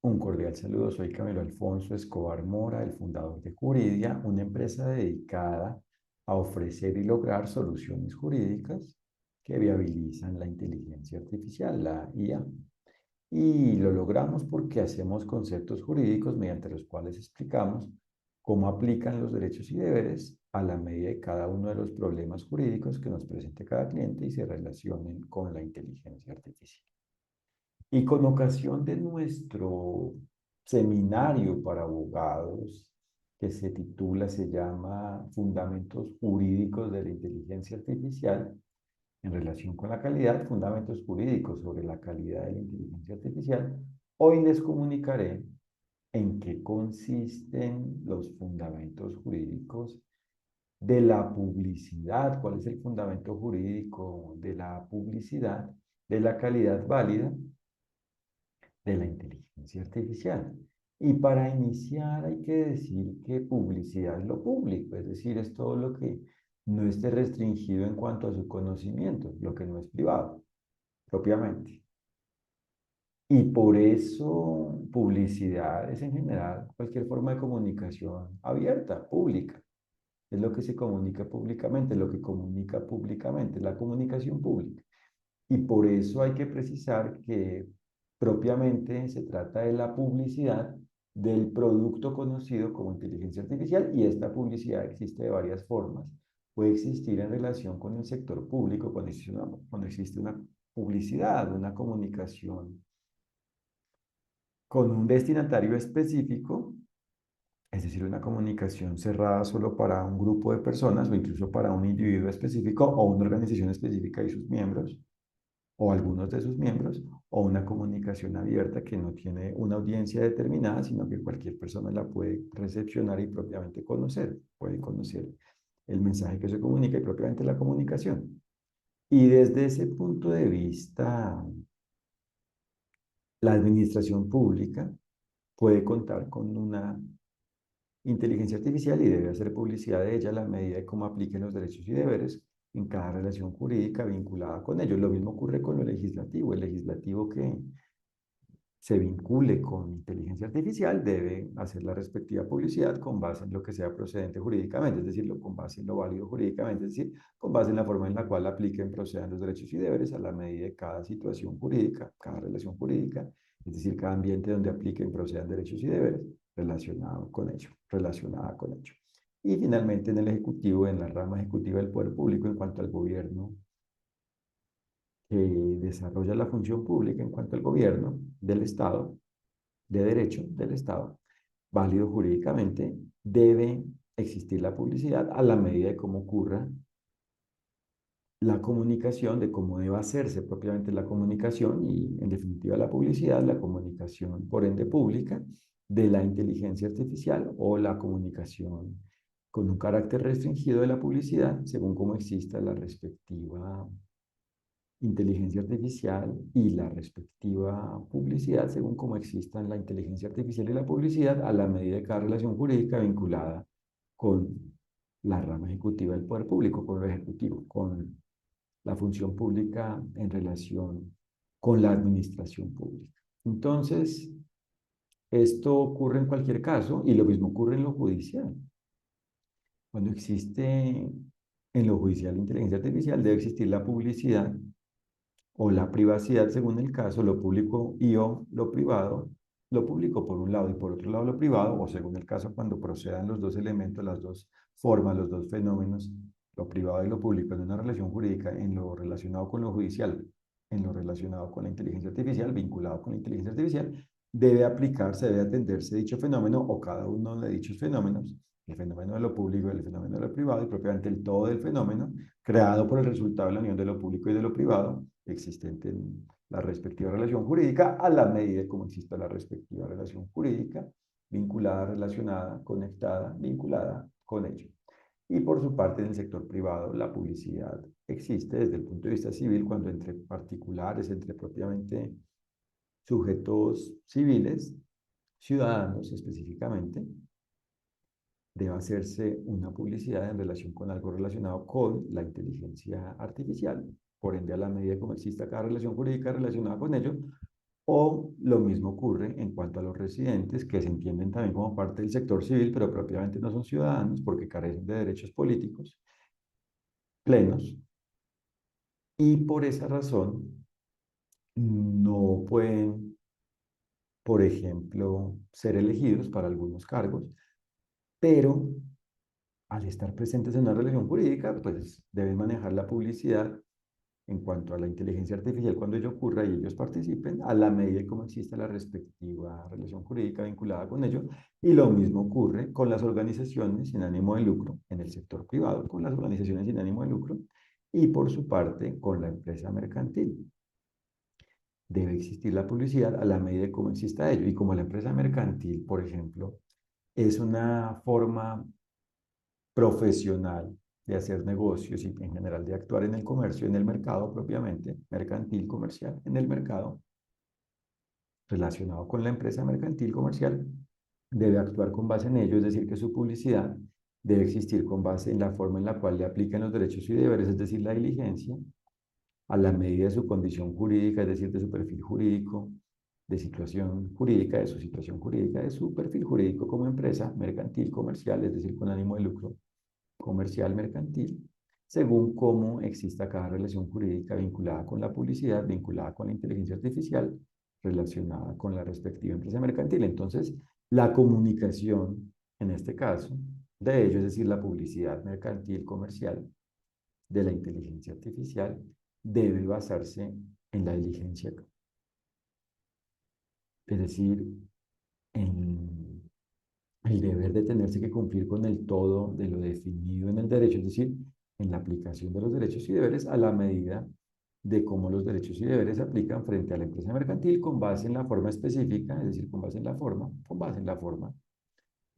Un cordial saludo, soy Camilo Alfonso Escobar Mora, el fundador de Juridia, una empresa dedicada a ofrecer y lograr soluciones jurídicas que viabilizan la inteligencia artificial, la IA. Y lo logramos porque hacemos conceptos jurídicos mediante los cuales explicamos cómo aplican los derechos y deberes a la medida de cada uno de los problemas jurídicos que nos presente cada cliente y se relacionen con la inteligencia artificial. Y con ocasión de nuestro seminario para abogados, que se llama Fundamentos Jurídicos de la Inteligencia Artificial, en relación con la calidad, fundamentos jurídicos sobre la calidad de la inteligencia artificial, hoy les comunicaré en qué consisten los fundamentos jurídicos de la publicidad, cuál es el fundamento jurídico de la publicidad, de la calidad válida de la inteligencia artificial. Y para iniciar hay que decir que publicidad es lo público, es decir, es todo lo que no esté restringido en cuanto a su conocimiento, lo que no es privado, propiamente. Y por eso publicidad es en general cualquier forma de comunicación abierta, pública. Es lo que se comunica públicamente, lo que comunica públicamente, la comunicación pública. Y por eso hay que precisar que propiamente se trata de la publicidad del producto conocido como inteligencia artificial y esta publicidad existe de varias formas. Puede existir en relación con el sector público cuando existe una publicidad, una comunicación con un destinatario específico, es decir, una comunicación cerrada solo para un grupo de personas o incluso para un individuo específico o una organización específica y sus miembros o algunos de sus miembros, o una comunicación abierta que no tiene una audiencia determinada, sino que cualquier persona la puede recepcionar y propiamente conocer, puede conocer el mensaje que se comunica y propiamente la comunicación. Y desde ese punto de vista, la administración pública puede contar con una inteligencia artificial y debe hacer publicidad de ella a la medida de cómo apliquen los derechos y deberes en cada relación jurídica vinculada con ellos. Lo mismo ocurre con lo legislativo. El legislativo que se vincule con inteligencia artificial debe hacer la respectiva publicidad con base en lo que sea procedente jurídicamente, es decir, con base en lo válido jurídicamente, es decir, con base en la forma en la cual apliquen, procedan los derechos y deberes a la medida de cada situación jurídica, cada relación jurídica, es decir, cada ambiente donde apliquen, procedan derechos y deberes relacionado con ello, relacionada con ello. Y finalmente en el Ejecutivo, en la rama ejecutiva del Poder Público, en cuanto al gobierno, que desarrolla la función pública en cuanto al gobierno del Estado, de derecho del Estado, válido jurídicamente, debe existir la publicidad a la medida de cómo ocurra la comunicación, de cómo deba hacerse propiamente la comunicación y, en definitiva, la publicidad, la comunicación, por ende, pública de la inteligencia artificial o la comunicación con un carácter restringido de la publicidad, según cómo exista la respectiva inteligencia artificial y la respectiva publicidad, según cómo existan la inteligencia artificial y la publicidad, a la medida de cada relación jurídica vinculada con la rama ejecutiva del poder público, con lo ejecutivo, con la función pública en relación con la administración pública. Entonces, esto ocurre en cualquier caso y lo mismo ocurre en lo judicial. Cuando existe en lo judicial inteligencia artificial, debe existir la publicidad o la privacidad según el caso, lo público y o lo privado, lo público por un lado y por otro lado lo privado, o según el caso cuando procedan los dos elementos, las dos formas, los dos fenómenos, lo privado y lo público en una relación jurídica, en lo relacionado con lo judicial, en lo relacionado con la inteligencia artificial, vinculado con la inteligencia artificial, debe aplicarse, debe atenderse dicho fenómeno o cada uno de dichos fenómenos, el fenómeno de lo público, el fenómeno de lo privado y propiamente el todo del fenómeno, creado por el resultado de la unión de lo público y de lo privado, existente en la respectiva relación jurídica, a la medida como exista la respectiva relación jurídica, vinculada, relacionada, conectada, vinculada con ello. Y por su parte, en el sector privado, la publicidad existe desde el punto de vista civil, cuando entre particulares, entre propiamente sujetos civiles, ciudadanos específicamente, debe hacerse una publicidad en relación con algo relacionado con la inteligencia artificial. Por ende, a la medida como exista cada relación jurídica relacionada con ello, O lo mismo ocurre en cuanto a los residentes, que se entienden también como parte del sector civil, pero propiamente no son ciudadanos porque carecen de derechos políticos plenos y por esa razón no pueden, por ejemplo, ser elegidos para algunos cargos, pero al estar presentes en una relación jurídica, pues deben manejar la publicidad en cuanto a la inteligencia artificial cuando ello ocurra y ellos participen, a la medida como exista la respectiva relación jurídica vinculada con ello. Y lo mismo ocurre con las organizaciones sin ánimo de lucro en el sector privado, con las organizaciones sin ánimo de lucro y por su parte con la empresa mercantil. Debe existir la publicidad a la medida de cómo exista ello. Y como la empresa mercantil, por ejemplo, es una forma profesional de hacer negocios y en general de actuar en el comercio, en el mercado propiamente, mercantil, comercial, en el mercado relacionado con la empresa mercantil, comercial, debe actuar con base en ello, es decir, que su publicidad debe existir con base en la forma en la cual le aplican los derechos y deberes, es decir, la diligencia, a la medida de su condición jurídica, es decir, de su perfil jurídico, de situación jurídica, de su situación jurídica, de su perfil jurídico como empresa mercantil, comercial, es decir, con ánimo de lucro, comercial, mercantil, según cómo exista cada relación jurídica vinculada con la publicidad, vinculada con la inteligencia artificial, relacionada con la respectiva empresa mercantil. Entonces, la comunicación, en este caso, de ello, es decir, la publicidad mercantil, comercial, de la inteligencia artificial, debe basarse en la diligencia, es decir, en el deber de tenerse que cumplir con el todo de lo definido en el derecho, es decir, en la aplicación de los derechos y deberes a la medida de cómo los derechos y deberes se aplican frente a la empresa mercantil con base en la forma específica, es decir, con base en la forma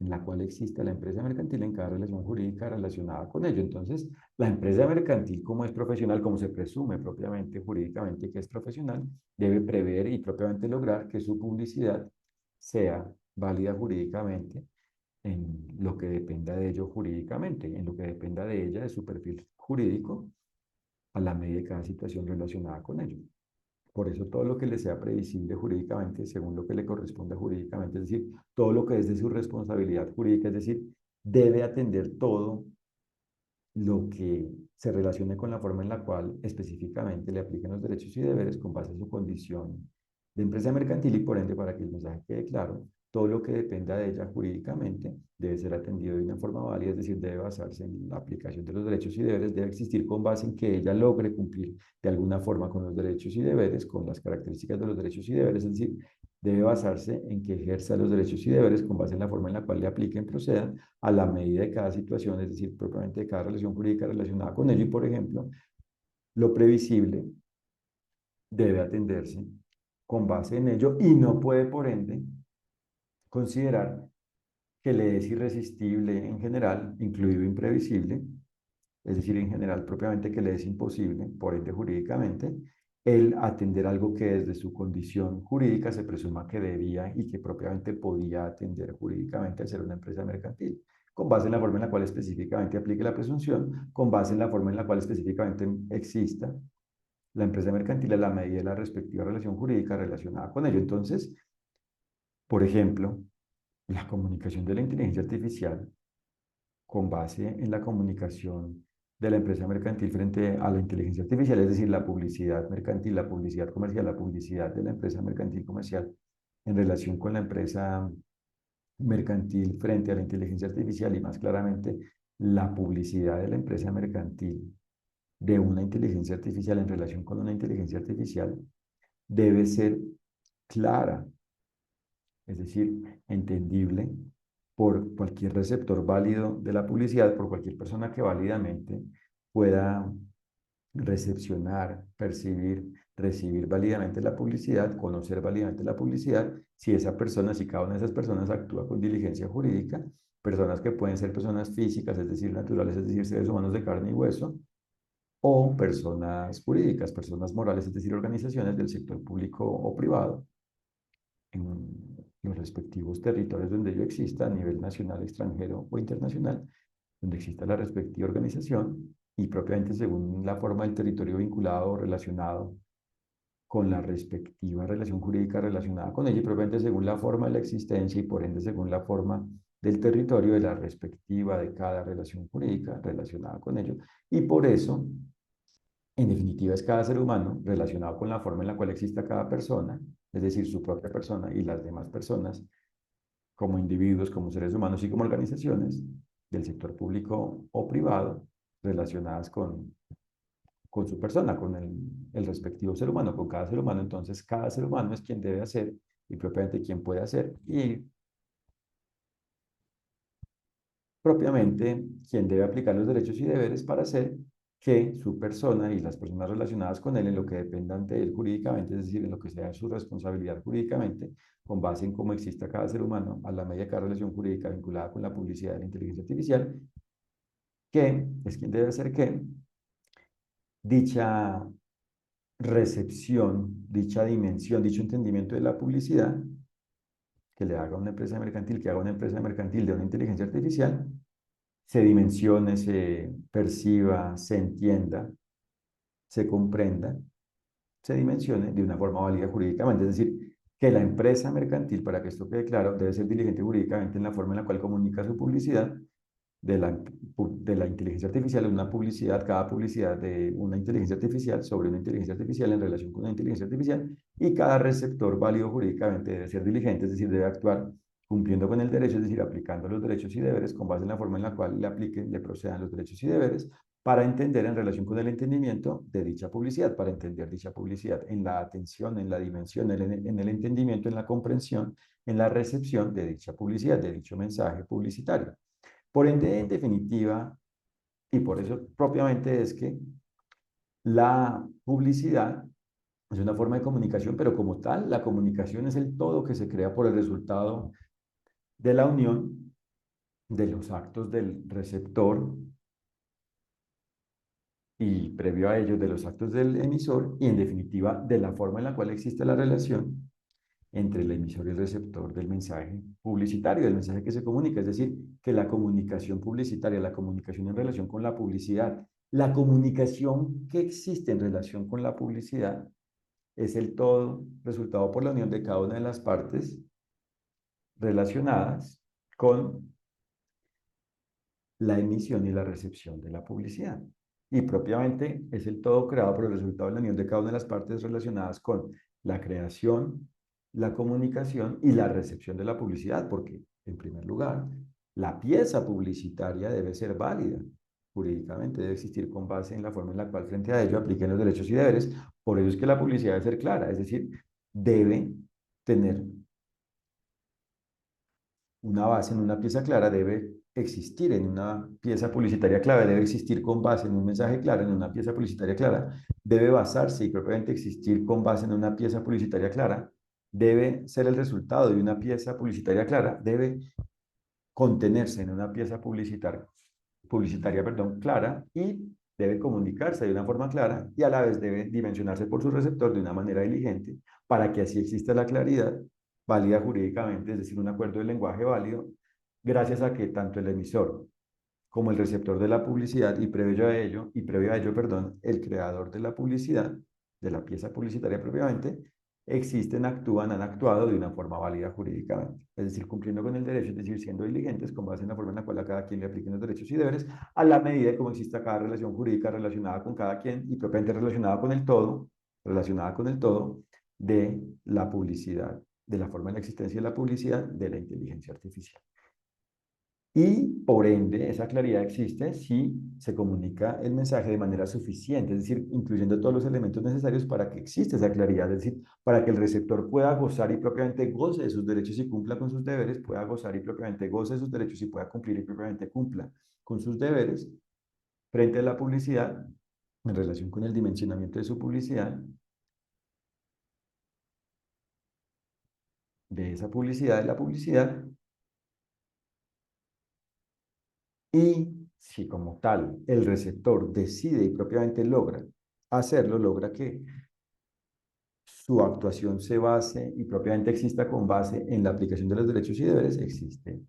en la cual existe la empresa mercantil en cada relación jurídica relacionada con ello. Entonces, la empresa mercantil, como es profesional, como se presume propiamente jurídicamente que es profesional, debe prever y propiamente lograr que su publicidad sea válida jurídicamente en lo que dependa de ello jurídicamente, en lo que dependa de ella, de su perfil jurídico, a la medida de cada situación relacionada con ello. Por eso todo lo que le sea previsible jurídicamente, según lo que le corresponda jurídicamente, es decir, todo lo que es de su responsabilidad jurídica, es decir, debe atender todo lo que se relacione con la forma en la cual específicamente le apliquen los derechos y deberes con base en su condición de empresa mercantil y por ende, para que el mensaje quede claro, todo lo que dependa de ella jurídicamente debe ser atendido de una forma válida, es decir, debe basarse en la aplicación de los derechos y deberes, debe existir con base en que ella logre cumplir de alguna forma con los derechos y deberes, con las características de los derechos y deberes, es decir, debe basarse en que ejerza los derechos y deberes con base en la forma en la cual le apliquen, procedan a la medida de cada situación, es decir, propiamente de cada relación jurídica relacionada con ello. Y, por ejemplo, lo previsible debe atenderse con base en ello y no puede, por ende, considerar que le es irresistible en general, incluido imprevisible, es decir, en general propiamente que le es imposible, por ende jurídicamente, el atender algo que desde su condición jurídica se presuma que debía y que propiamente podía atender jurídicamente al ser una empresa mercantil, con base en la forma en la cual específicamente aplique la presunción, con base en la forma en la cual específicamente exista la empresa mercantil a la medida de la respectiva relación jurídica relacionada con ello. Entonces, por ejemplo, la comunicación de la inteligencia artificial con base en la comunicación de la empresa mercantil frente a la inteligencia artificial, es decir, la publicidad mercantil, la publicidad comercial, la publicidad de la empresa mercantil comercial en relación con la empresa mercantil frente a la inteligencia artificial y más claramente la publicidad de la empresa mercantil de una inteligencia artificial en relación con una inteligencia artificial debe ser clara, es decir, entendible por cualquier receptor válido de la publicidad, por cualquier persona que válidamente pueda recepcionar, percibir, recibir válidamente la publicidad, conocer válidamente la publicidad, si esa persona, si cada una de esas personas actúa con diligencia jurídica, personas que pueden ser personas físicas, es decir, naturales, es decir, seres humanos de carne y hueso, o personas jurídicas, personas morales, es decir, organizaciones del sector público o privado, en los respectivos territorios donde ello exista, a nivel nacional, extranjero o internacional, donde exista la respectiva organización y propiamente según la forma del territorio vinculado o relacionado con la respectiva relación jurídica relacionada con ella, y propiamente según la forma de la existencia y por ende según la forma del territorio de la respectiva de cada relación jurídica relacionada con ello. Y por eso, en definitiva, es cada ser humano relacionado con la forma en la cual exista cada persona, es decir, su propia persona y las demás personas, como individuos, como seres humanos y como organizaciones del sector público o privado, relacionadas con su persona, con el respectivo ser humano, con cada ser humano. Entonces, cada ser humano es quien debe hacer y propiamente quien puede hacer y propiamente quien debe aplicar los derechos y deberes para hacer que su persona y las personas relacionadas con él en lo que dependan de él jurídicamente, es decir, en lo que sea su responsabilidad jurídicamente, con base en cómo exista cada ser humano, a la medida de cada relación jurídica vinculada con la publicidad de la inteligencia artificial, que es quien debe hacer que dicha recepción, dicha dimensión, dicho entendimiento de la publicidad que le haga una empresa mercantil, que haga una empresa mercantil de una inteligencia artificial, se dimensione, se perciba, se entienda, se comprenda, se dimensione de una forma válida jurídicamente. Es decir, que la empresa mercantil, para que esto quede claro, debe ser diligente jurídicamente en la forma en la cual comunica su publicidad de la inteligencia artificial, una publicidad, cada publicidad de una inteligencia artificial sobre una inteligencia artificial en relación con una inteligencia artificial, y cada receptor válido jurídicamente debe ser diligente, es decir, debe actuar cumpliendo con el derecho, es decir, aplicando los derechos y deberes con base en la forma en la cual le apliquen, le procedan los derechos y deberes, para entender en relación con el entendimiento de dicha publicidad, para entender dicha publicidad en la atención, en la dimensión, en el entendimiento, en la comprensión, en la recepción de dicha publicidad, de dicho mensaje publicitario. Por ende, en definitiva, y por eso propiamente es que la publicidad es una forma de comunicación, pero como tal, la comunicación es el todo que se crea por el resultado de la unión de los actos del receptor y previo a ello de los actos del emisor y en definitiva de la forma en la cual existe la relación entre el emisor y el receptor del mensaje publicitario, del mensaje que se comunica. Es decir, que la comunicación publicitaria, la comunicación en relación con la publicidad, la comunicación que existe en relación con la publicidad es el todo resultado por la unión de cada una de las partes relacionadas con la emisión y la recepción de la publicidad. Y propiamente es el todo creado por el resultado de la unión de cada una de las partes relacionadas con la creación, la comunicación y la recepción de la publicidad, porque, en primer lugar, la pieza publicitaria debe ser válida jurídicamente, debe existir con base en la forma en la cual frente a ello apliquen los derechos y deberes. Por ello es que la publicidad debe ser clara, es decir, debe tener una base en una pieza clara, debe existir en una pieza publicitaria clara, debe existir con base en un mensaje claro, en una pieza publicitaria clara, debe basarse y propiamente existir con base en una pieza publicitaria clara, debe ser el resultado de una pieza publicitaria clara, debe contenerse en una pieza publicitaria, perdón, clara, y debe comunicarse de una forma clara y a la vez debe dimensionarse por su receptor de una manera diligente para que así exista la claridad válida jurídicamente, es decir, un acuerdo de lenguaje válido, gracias a que tanto el emisor como el receptor de la publicidad previo a ello, perdón, el creador de la publicidad, de la pieza publicitaria propiamente, existen, actúan, han actuado de una forma válida jurídicamente. Es decir, cumpliendo con el derecho, es decir, siendo diligentes con base en la forma en la cual a cada quien le apliquen los derechos y deberes, a la medida de cómo exista cada relación jurídica relacionada con cada quien y propiamente relacionada con el todo de la publicidad, de la forma de la existencia de la publicidad de la inteligencia artificial. Y por ende, esa claridad existe si se comunica el mensaje de manera suficiente, es decir, incluyendo todos los elementos necesarios para que exista esa claridad, es decir, para que el receptor pueda gozar y propiamente goce de sus derechos y cumpla con sus deberes, pueda gozar y propiamente goce de sus derechos y pueda cumplir y propiamente cumpla con sus deberes frente a la publicidad en relación con el dimensionamiento de su publicidad, de esa publicidad, de la publicidad. Y si como tal el receptor decide y propiamente logra hacerlo, logra que su actuación se base y propiamente exista con base en la aplicación de los derechos y deberes, existe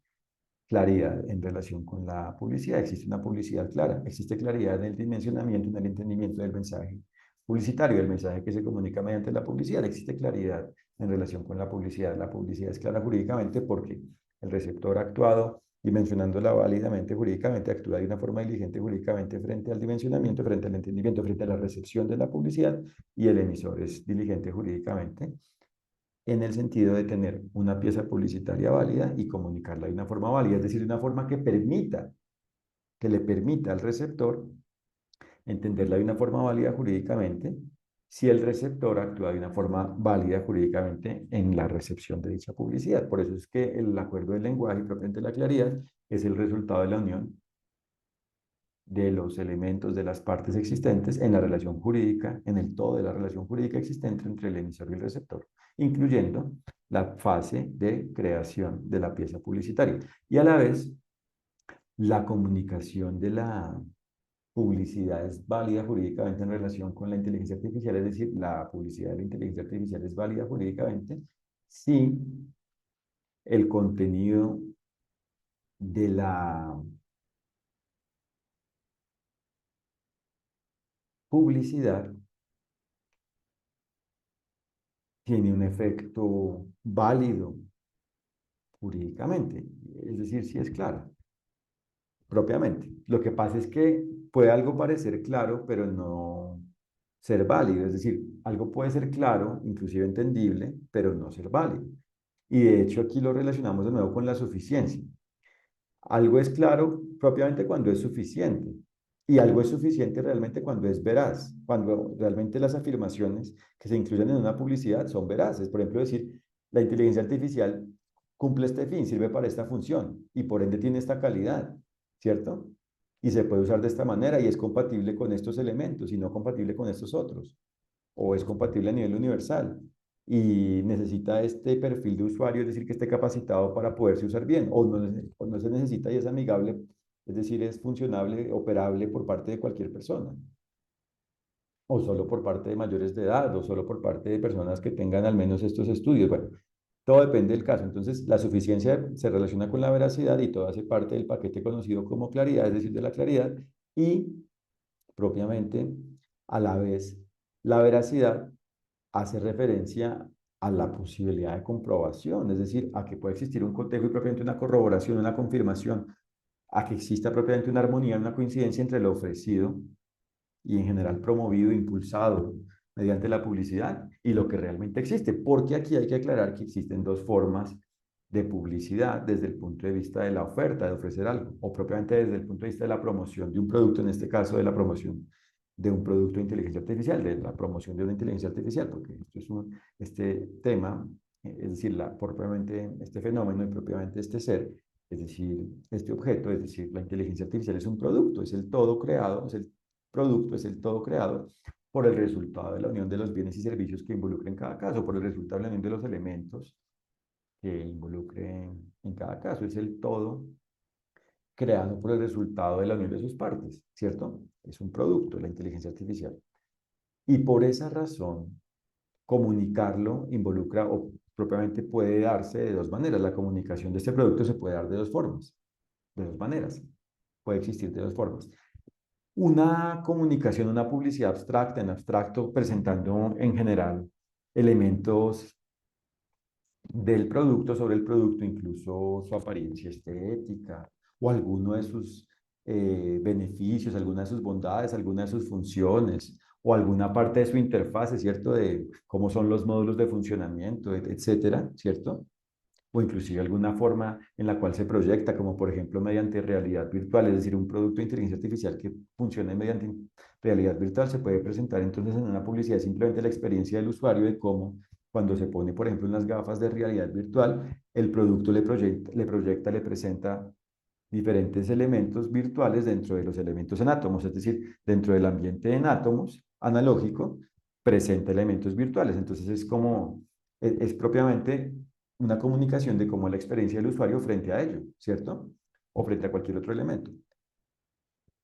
claridad en relación con la publicidad, existe una publicidad clara, existe claridad en el dimensionamiento, en el entendimiento del mensaje publicitario, el mensaje que se comunica mediante la publicidad. Existe claridad en relación con la publicidad. La publicidad es clara jurídicamente porque el receptor ha actuado dimensionándola válidamente jurídicamente, actúa de una forma diligente jurídicamente frente al dimensionamiento, frente al entendimiento, frente a la recepción de la publicidad, y el emisor es diligente jurídicamente en el sentido de tener una pieza publicitaria válida y comunicarla de una forma válida, es decir, de una forma que le permita al receptor entenderla de una forma válida jurídicamente, si el receptor actúa de una forma válida jurídicamente en la recepción de dicha publicidad. Por eso es que el acuerdo del lenguaje y propiamente la claridad es el resultado de la unión de los elementos de las partes existentes en la relación jurídica, en el todo de la relación jurídica existente entre el emisor y el receptor, incluyendo la fase de creación de la pieza publicitaria y a la vez la comunicación de la publicidad es válida jurídicamente en relación con la inteligencia artificial, es decir, la publicidad de la inteligencia artificial es válida jurídicamente si el contenido de la publicidad tiene un efecto válido jurídicamente, es decir, si es clara, propiamente. Lo que pasa es que puede algo parecer claro, pero no ser válido, es decir, algo puede ser claro, inclusive entendible, pero no ser válido. Y de hecho aquí lo relacionamos de nuevo con la suficiencia. Algo es claro propiamente cuando es suficiente. Y algo es suficiente realmente cuando es veraz, cuando realmente las afirmaciones que se incluyen en una publicidad son veraces. Por ejemplo, decir, la inteligencia artificial cumple este fin, sirve para esta función y por ende tiene esta calidad, ¿cierto? Y se puede usar de esta manera y es compatible con estos elementos y no compatible con estos otros, o es compatible a nivel universal y necesita este perfil de usuario, es decir, que esté capacitado para poderse usar bien, o no se necesita y es amigable, es decir, es funcionable, operable por parte de cualquier persona, o solo por parte de mayores de edad, o solo por parte de personas que tengan al menos estos estudios. Bueno, todo depende del caso. Entonces, la suficiencia se relaciona con la veracidad y todo hace parte del paquete conocido como claridad, es decir, de la claridad, y propiamente a la vez la veracidad hace referencia a la posibilidad de comprobación, es decir, a que puede existir un cotejo y propiamente una corroboración, una confirmación, a que exista propiamente una armonía, una coincidencia entre lo ofrecido y en general promovido, impulsado mediante la publicidad y lo que realmente existe, porque aquí hay que aclarar que existen dos formas de publicidad desde el punto de vista de la oferta, de ofrecer algo, o propiamente desde el punto de vista de la promoción de un producto, en este caso de la promoción de un producto de inteligencia artificial, de la promoción de una inteligencia artificial, porque este tema, es decir, propiamente este fenómeno y propiamente este ser, es decir, este objeto, es decir, la inteligencia artificial es un producto, es el todo creado, es el producto, es el todo creado por el resultado de la unión de los bienes y servicios que involucre en cada caso, por el resultado de la unión de los elementos que involucre en cada caso. Es el todo creado por el resultado de la unión de sus partes, ¿cierto? Es un producto, la inteligencia artificial. Y por esa razón, comunicarlo involucra o propiamente puede darse de dos maneras. La comunicación de este producto se puede dar de dos formas, de dos maneras. Puede existir de dos formas. Una comunicación, una publicidad abstracta, en abstracto, presentando en general elementos del producto sobre el producto, incluso su apariencia estética o alguno de sus beneficios, alguna de sus bondades, alguna de sus funciones o alguna parte de su interfase, ¿cierto? De cómo son los módulos de funcionamiento, etcétera, ¿cierto? O inclusive alguna forma en la cual se proyecta, como por ejemplo mediante realidad virtual, es decir, un producto de inteligencia artificial que funcione mediante realidad virtual, se puede presentar entonces en una publicidad simplemente la experiencia del usuario de cómo cuando se pone, por ejemplo, unas gafas de realidad virtual, el producto le presenta diferentes elementos virtuales dentro de los elementos en átomos, es decir, dentro del ambiente en átomos analógico, presenta elementos virtuales. Entonces es propiamente una comunicación de cómo la experiencia del usuario frente a ello, ¿cierto? O frente a cualquier otro elemento.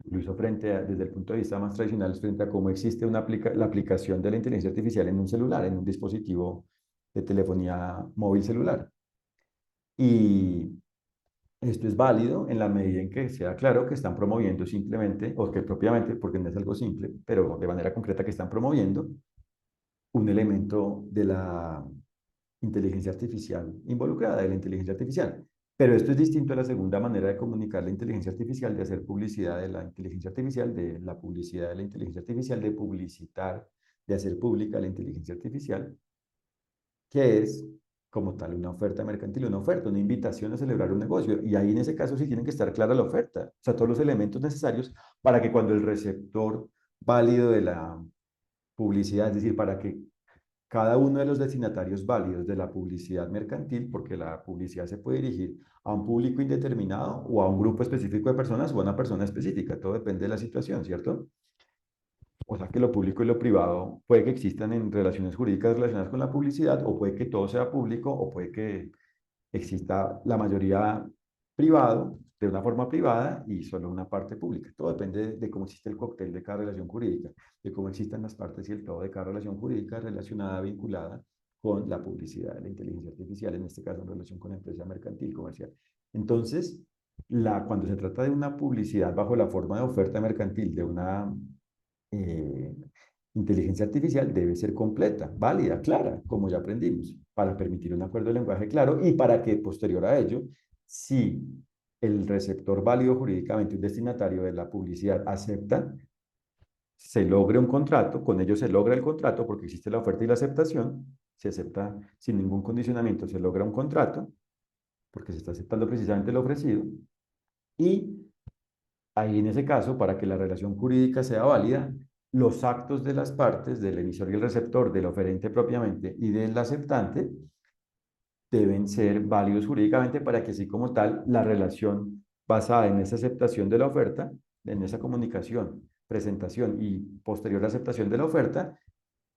Incluso desde el punto de vista más tradicional, frente a cómo existe la aplicación de la inteligencia artificial en un celular, en un dispositivo de telefonía móvil celular. Y Esto es válido en la medida en que sea claro que están promoviendo simplemente, o que propiamente, porque no es algo simple, pero de manera concreta que están promoviendo un elemento de la inteligencia artificial involucrada, de la inteligencia artificial. Pero esto es distinto a la segunda manera de comunicar la inteligencia artificial, de hacer publicidad de la inteligencia artificial, de la publicidad de la inteligencia artificial, de publicitar, de hacer pública la inteligencia artificial, que es como tal una oferta mercantil, una oferta, una invitación a celebrar un negocio. Y ahí en ese caso sí tiene que estar clara la oferta, o sea, todos los elementos necesarios para que cuando el receptor válido de la publicidad, es decir, para que cada uno de los destinatarios válidos de la publicidad mercantil, porque la publicidad se puede dirigir a un público indeterminado o a un grupo específico de personas o a una persona específica, todo depende de la situación, ¿cierto? O sea que lo público y lo privado puede que existan en relaciones jurídicas relacionadas con la publicidad, o puede que todo sea público, o puede que exista la mayoría privado, de una forma privada y solo una parte pública. Todo depende de cómo existe el cóctel de cada relación jurídica, de cómo existan las partes y el todo de cada relación jurídica relacionada, vinculada con la publicidad de la inteligencia artificial, en este caso en relación con la empresa mercantil comercial. Entonces, cuando se trata de una publicidad bajo la forma de oferta mercantil de una eh, inteligencia artificial, debe ser completa, válida, clara, como ya aprendimos, para permitir un acuerdo de lenguaje claro y para que posterior a ello, si el receptor válido jurídicamente, un destinatario de la publicidad, acepta, se logre un contrato, con ello se logra el contrato porque existe la oferta y la aceptación, se acepta sin ningún condicionamiento, se logra un contrato porque se está aceptando precisamente lo ofrecido y ahí en ese caso, para que la relación jurídica sea válida, los actos de las partes, del emisor y el receptor, del oferente propiamente y del aceptante, deben ser válidos jurídicamente para que así como tal, la relación basada en esa aceptación de la oferta, en esa comunicación, presentación y posterior aceptación de la oferta,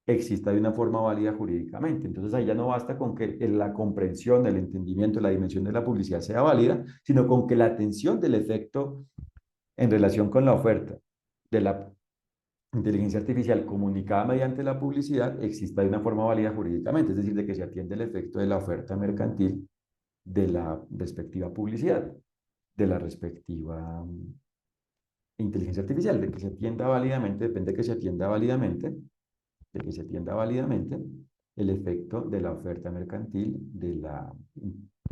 exista de una forma válida jurídicamente. Entonces ahí ya no basta con que la comprensión, el entendimiento, la dimensión de la publicidad sea válida, sino con que la atención del efecto en relación con la oferta de la inteligencia artificial comunicada mediante la publicidad exista de una forma válida jurídicamente, es decir, de que se atiende el efecto de la oferta mercantil de la respectiva publicidad, de la respectiva inteligencia artificial, de que se atienda válidamente, depende de que se atienda válidamente, de que se atienda válidamente el efecto de la oferta mercantil de la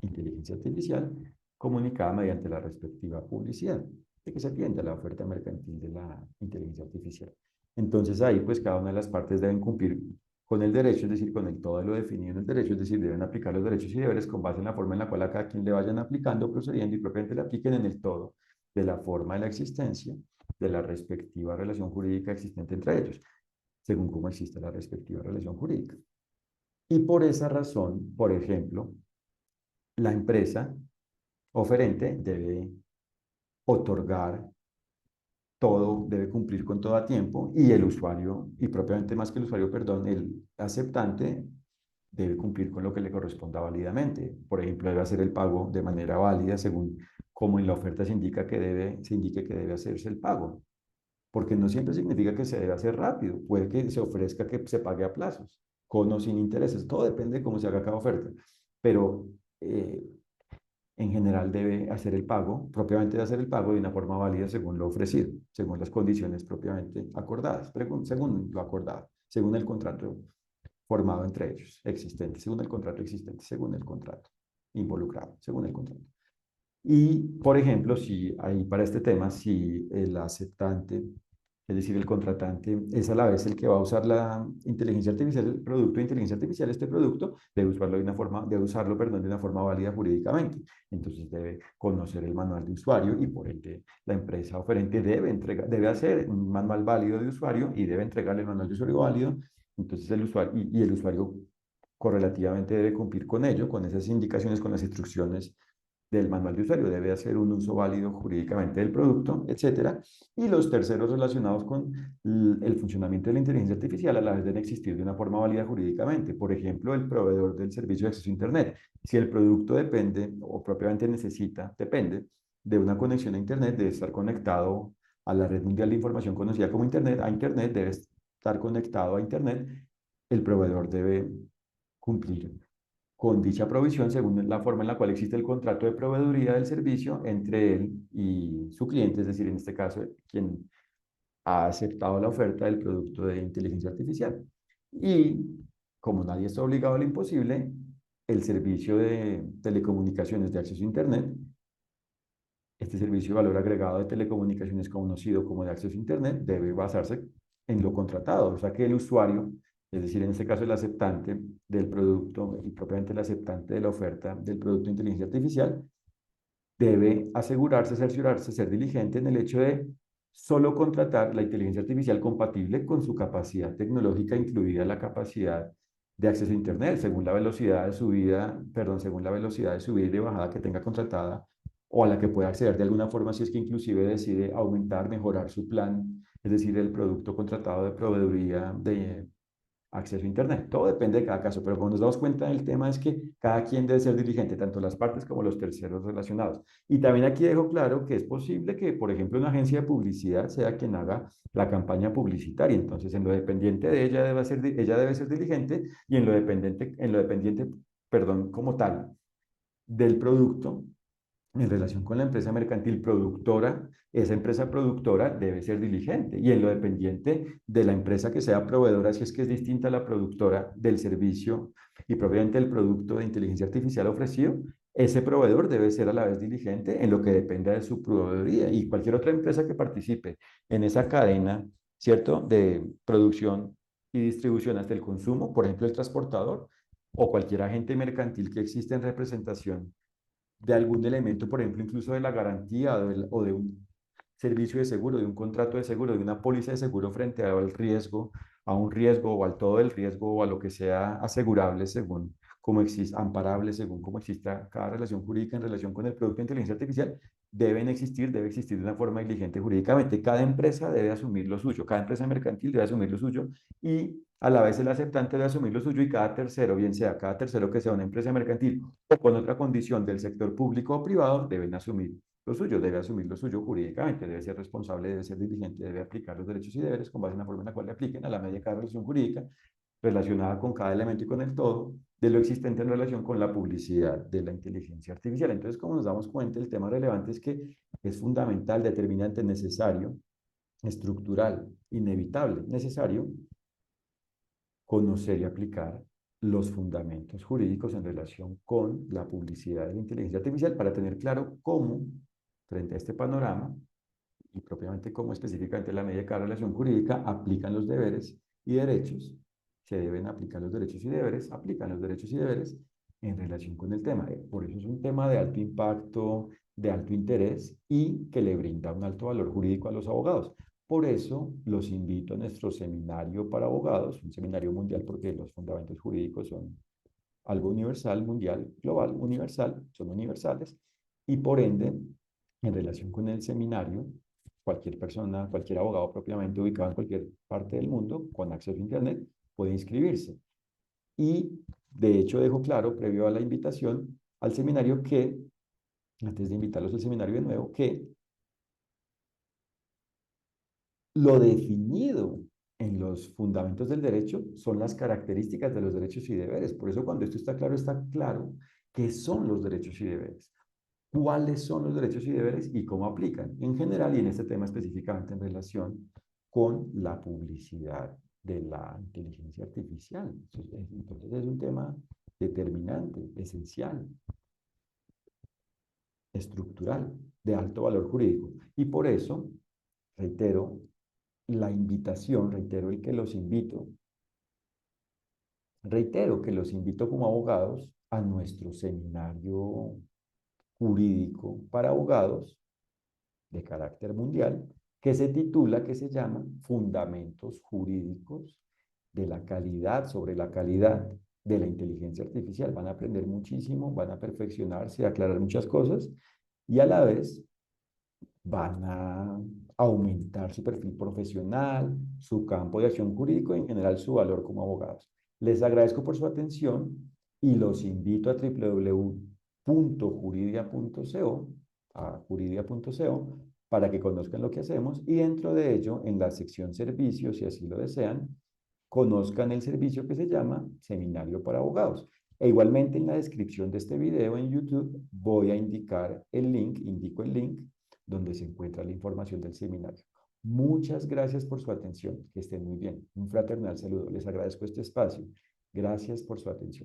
inteligencia artificial comunicada mediante la respectiva publicidad, de que se atienda la oferta mercantil de la inteligencia artificial. Entonces ahí pues cada una de las partes deben cumplir con el derecho, es decir, con el todo de lo definido en el derecho, es decir, deben aplicar los derechos y deberes con base en la forma en la cual a cada quien le vayan aplicando, procediendo y propiamente le apliquen en el todo de la forma de la existencia de la respectiva relación jurídica existente entre ellos, según cómo existe la respectiva relación jurídica. Y por esa razón, por ejemplo, la empresa oferente debe otorgar todo, debe cumplir con todo a tiempo y el usuario, y propiamente más que el usuario, perdón, el aceptante debe cumplir con lo que le corresponda válidamente. Por ejemplo, debe hacer el pago de manera válida según como en la oferta se indica que se indique que debe hacerse el pago, porque no siempre significa que se debe hacer rápido, puede que se ofrezca que se pague a plazos, con o sin intereses, todo depende de cómo se haga cada oferta, pero en general debe hacer el pago, propiamente de hacer el pago de una forma válida según lo ofrecido, según las condiciones propiamente acordadas, según lo acordado, según el contrato formado entre ellos, existente, según el contrato existente, según el contrato involucrado, según el contrato. Y, por ejemplo, si hay para este tema, si el aceptante, es decir, el contratante, es a la vez el que va a usar la inteligencia artificial, el producto de inteligencia artificial, este producto, debe usarlo de una forma, debe usarlo, perdón, de una forma válida jurídicamente. Entonces debe conocer el manual de usuario y por ende la empresa oferente debe hacer un manual válido de usuario y debe entregarle el manual de usuario válido. Entonces el usuario, y el usuario correlativamente debe cumplir con ello, con esas indicaciones, con las instrucciones del manual de usuario, debe hacer un uso válido jurídicamente del producto, etcétera. Y los terceros relacionados con el funcionamiento de la inteligencia artificial a la vez deben existir de una forma válida jurídicamente. Por ejemplo, el proveedor del servicio de acceso a Internet. Si el producto depende o propiamente depende de una conexión a Internet, debe estar conectado a la red mundial de información conocida como Internet, a Internet, debe estar conectado a Internet, el proveedor debe cumplir con dicha provisión según la forma en la cual existe el contrato de proveeduría del servicio entre él y su cliente, es decir, en este caso, quien ha aceptado la oferta del producto de inteligencia artificial. Y como nadie está obligado a lo imposible, el servicio de telecomunicaciones de acceso a Internet, este servicio de valor agregado de telecomunicaciones conocido como de acceso a Internet, debe basarse en lo contratado, o sea que el usuario, es decir, en este caso el aceptante del producto y propiamente el aceptante de la oferta del producto de inteligencia artificial, debe asegurarse, cerciorarse, ser diligente en el hecho de solo contratar la inteligencia artificial compatible con su capacidad tecnológica, incluida la capacidad de acceso a Internet, según la velocidad de subida, perdón, según la velocidad de subida y de bajada que tenga contratada o a la que pueda acceder de alguna forma si es que inclusive decide aumentar, mejorar su plan, es decir, el producto contratado de proveeduría de acceso a Internet. Todo depende de cada caso, pero cuando nos damos cuenta del tema es que cada quien debe ser diligente, tanto las partes como los terceros relacionados. Y también aquí dejo claro que es posible que, por ejemplo, una agencia de publicidad sea quien haga la campaña publicitaria. Entonces, en lo dependiente de ella ella debe ser diligente y en lo dependiente, perdón, como tal, del producto, en relación con la empresa mercantil productora, esa empresa productora debe ser diligente y en lo dependiente de la empresa que sea proveedora, si es que es distinta a la productora del servicio y propiamente el producto de inteligencia artificial ofrecido, ese proveedor debe ser a la vez diligente en lo que dependa de su proveeduría y cualquier otra empresa que participe en esa cadena, ¿cierto?, de producción y distribución hasta el consumo, por ejemplo, el transportador o cualquier agente mercantil que exista en representación de algún elemento, por ejemplo, incluso de la garantía o de un servicio de seguro, de un contrato de seguro, de una póliza de seguro frente al riesgo, a un riesgo o al todo del riesgo o a lo que sea asegurable según cómo existe, amparable según cómo exista cada relación jurídica en relación con el producto de inteligencia artificial, debe existir de una forma diligente jurídicamente. Cada empresa debe asumir lo suyo, cada empresa mercantil debe asumir lo suyo y a la vez el aceptante debe asumir lo suyo y cada tercero, bien sea cada tercero que sea una empresa mercantil o con otra condición del sector público o privado, deben asumir lo suyo, debe asumir lo suyo jurídicamente, debe ser responsable, debe ser diligente, debe aplicar los derechos y deberes con base en la forma en la cual le apliquen a la medida de cada relación jurídica relacionada con cada elemento y con el todo de lo existente en relación con la publicidad de la inteligencia artificial. Entonces, como nos damos cuenta, el tema relevante es que es fundamental, determinante, necesario, estructural, inevitable, necesario conocer y aplicar los fundamentos jurídicos en relación con la publicidad de la inteligencia artificial para tener claro cómo, frente a este panorama, y propiamente cómo específicamente la medida de cada relación jurídica aplican los deberes y derechos, se deben aplicar los derechos y deberes, aplican los derechos y deberes en relación con el tema. Por eso es un tema de alto impacto, de alto interés y que le brinda un alto valor jurídico a los abogados. Por eso los invito a nuestro seminario para abogados, un seminario mundial porque los fundamentos jurídicos son algo universal, mundial, global, universal, son universales, y por ende, en relación con el seminario, cualquier persona, cualquier abogado propiamente ubicado en cualquier parte del mundo con acceso a Internet puede inscribirse. Y de hecho dejo claro, previo a la invitación al seminario, que, antes de invitarlos al seminario de nuevo, que lo definido en los fundamentos del derecho son las características de los derechos y deberes. Por eso cuando esto está claro qué son los derechos y deberes, cuáles son los derechos y deberes y cómo aplican en general y en este tema específicamente en relación con la publicidad de la inteligencia artificial. Entonces es un tema determinante, esencial, estructural, de alto valor jurídico. Y por eso, reitero, la invitación, reitero que los invito como abogados a nuestro seminario jurídico para abogados de carácter mundial, que se titula, que se llama Fundamentos Jurídicos de la Calidad, sobre la calidad de la inteligencia artificial. Van a aprender muchísimo, van a perfeccionarse, a aclarar muchas cosas y a la vez van a aumentar su perfil profesional, su campo de acción jurídico y en general su valor como abogados. Les agradezco por su atención y los invito a www.juridia.co, a juridia.co, para que conozcan lo que hacemos y dentro de ello, en la sección servicios, si así lo desean, conozcan el servicio que se llama Seminario para Abogados. E igualmente en la descripción de este video en YouTube voy a indicar el link, indico el link donde se encuentra la información del seminario. Muchas gracias por su atención. Que estén muy bien. Un fraternal saludo. Les agradezco este espacio. Gracias por su atención.